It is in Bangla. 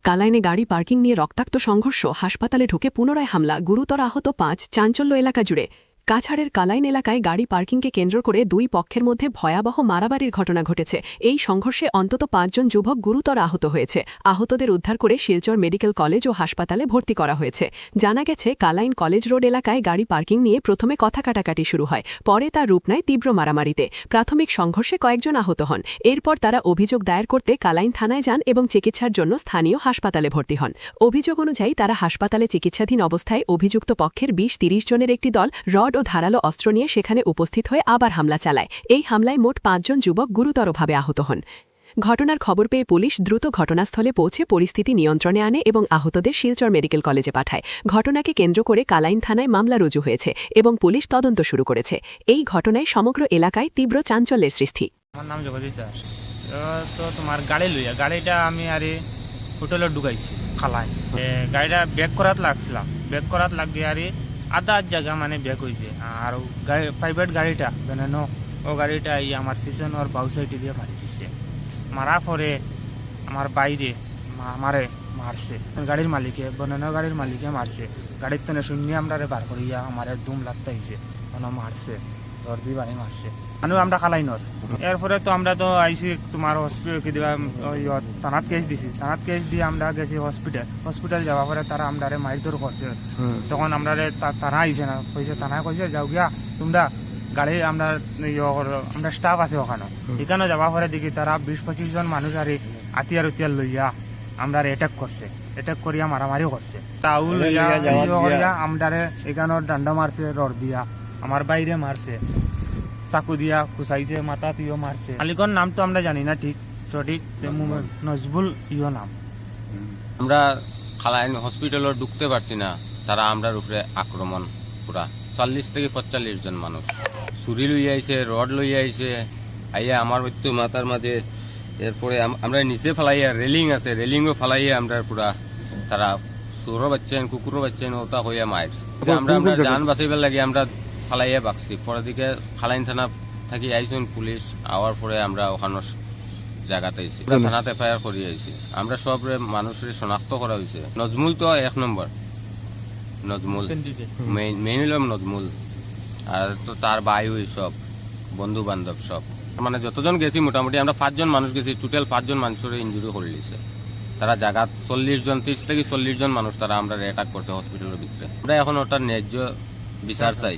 কালাইনে গাড়ি পার্কিং নিয়ে রক্তাক্ত সংঘর্ষ, হাসপাতালে ঢুকে পুনরায় হামলা, গুরুতর আহত ৫, চাঞ্চল্য এলাকা জুড়ে। কাছাড়ের কালাইন এলাকায় গাড়ি পার্কিংকে কেন্দ্র করে দুই পক্ষের মধ্যে ভয়াবহ মারামারির ঘটনা ঘটেছে। এই সংঘর্ষে অন্তত ৫ জন যুবক গুরুতর আহত হয়েছে। আহতদের উদ্ধার করে শিলচর মেডিকেল কলেজ ও হাসপাতালে ভর্তি করা হয়েছে। জানা গেছে, কালাইন কলেজ রোড এলাকায় গাড়ি পার্কিং নিয়ে প্রথমে কথা কাটাকাটি শুরু হয়, পরে তা রূপ নেয় তীব্র মারামারিতে। প্রাথমিক সংঘর্ষে কয়েকজন আহত হন। এরপর তারা অভিযোগ দায়ের করতে কালাইন থানায় যান এবং চিকিৎসার জন্য স্থানীয় হাসপাতালে ভর্তি হন। অভিযোগ অনুযায়ী তারা হাসপাতালে চিকিৎসাধীন অবস্থায় অভিযুক্ত পক্ষের ২০-৩০ জনের একটি দল রড ও ধারালো অস্ত্র নিয়ে সেখানে উপস্থিত হয়ে আবার হামলা চালায়। এই হামলায় মোট ৫ জন যুবক গুরুতরভাবে আহত হন। ঘটনার খবর পেয়ে পুলিশ দ্রুত ঘটনাস্থলে পৌঁছে পরিস্থিতি নিয়ন্ত্রণে আনে এবং আহতদের শিলচর মেডিকেল কলেজে পাঠায়। ঘটনাকে কেন্দ্র করে কালাইন থানায় মামলা রুজু হয়েছে এবং পুলিশ তদন্ত শুরু করেছে। এই ঘটনায় সমগ্র এলাকায় তীব্র চাঞ্চল্যের সৃষ্টি। আমার নাম জগদীশ দাস। তো তোমার গাড়ি লইয়া গাড়িটা আমি আরে হোটেলে ঢুকাইছি খালাই। গাড়িটা ব্যাক করাত লাগছিলাম, ব্যাক করাত লাগিয়ে আরে আধা জায়গা মানে ব্যাক হয়েছে। আর প্রাইভেট গাড়িটা কেন ও গাড়িটা আমার পিছন ওর বাউ সাইডে দিয়ে মারি দিচ্ছে। মারা পরে আমার বাইরে আমারে মারছে গাড়ির মালিকে, বনানো গাড়ির মালিকে মারছে। গাড়ির তো শূন্য আমরা বার করিয়া আমার দুম লাগতে হয়েছে, মারছে দর দিয়ে বাড়ি মারছে। আমরা খালাইনর এরপরে তো আমরা তো আইসি তোমার হসপিটাল থানাত কেস দিছি। থানাত কেস দিয়ে আমরা গেছি হসপিটাল যাওয়ার পরে তারা আমরা মারধর করছে। তখন আমরা থানা আইসে না, কইছে থানায় কইছে যাও গিয়া তোমরা গাড়ি আমরা স্টাফ আছে ওখানে। এখানে যাওয়ার পরে দেখি তারা ২০-২৫ জন মানুষ আর হাতিয়ার উতিয়ার লইয়া আমরা অ্যাটাক করছে, অ্যাটাক করিয়া মারামারি করছে। তাও লইয়া আমরা এখানে ডান্ডা মারছে, রড দিয়া আমার বাইরে মারছে, চাকু দিয়া কুচাইছে, মাথা তিও মারছে। মালিকর নাম তো আমরা জানি না ঠিক সঠিক, নজবুল নাম। আমরা খালাইন হসপিটালে ঢুকতে পারছি না, তারা আমরার উপরে আক্রমণ পুরা ৪০ থেকে ৪৫ জন মানুষ ছুরি লই আইছে, রড লই আইছে, আইয়া আমার মৃত্যু মাথার মাঝে। এরপরে আমরা নিচে ফেলাইয়া রেলিং আছে, রেলিংও ফেলাইয়া আমরা পুরা তারা চোরও বাচ্চেন কুকুরও বাচ্চেন ওটা হইয়া মায়ের। আমরা জান বাঁচাইবার লাগে আমরা ফালাইয়া বাকছি। পরে দিকে খালাইন থানা থাকি আইসুন পুলিশ আওয়ার পরে আমরা ওখানে জায়গাতে আইছি, থানাতে এফআইআর করি আইছি। আমরা সব মানুষের শনাক্ত করা হয়েছে। নজমুল তো ১ নম্বর, নজমুল মেইন হইল নজমুল, আর তো তার ভাই হই সব বন্ধু বান্ধব সব। মানে যতজন গেছি মোটামুটি আমরা ৫ জন মানুষ গেছি, টোটাল ৫ জন মানুষের ইঞ্জুরি করে দিয়েছে। তারা জায়গা ৩০ জন ৩০ থেকে ৪০ জন মানুষ তারা আমরা অ্যাটাক করছে হসপিটালের ভিতরে। আমরা এখন ওটার ন্যায্য বিচার চাই।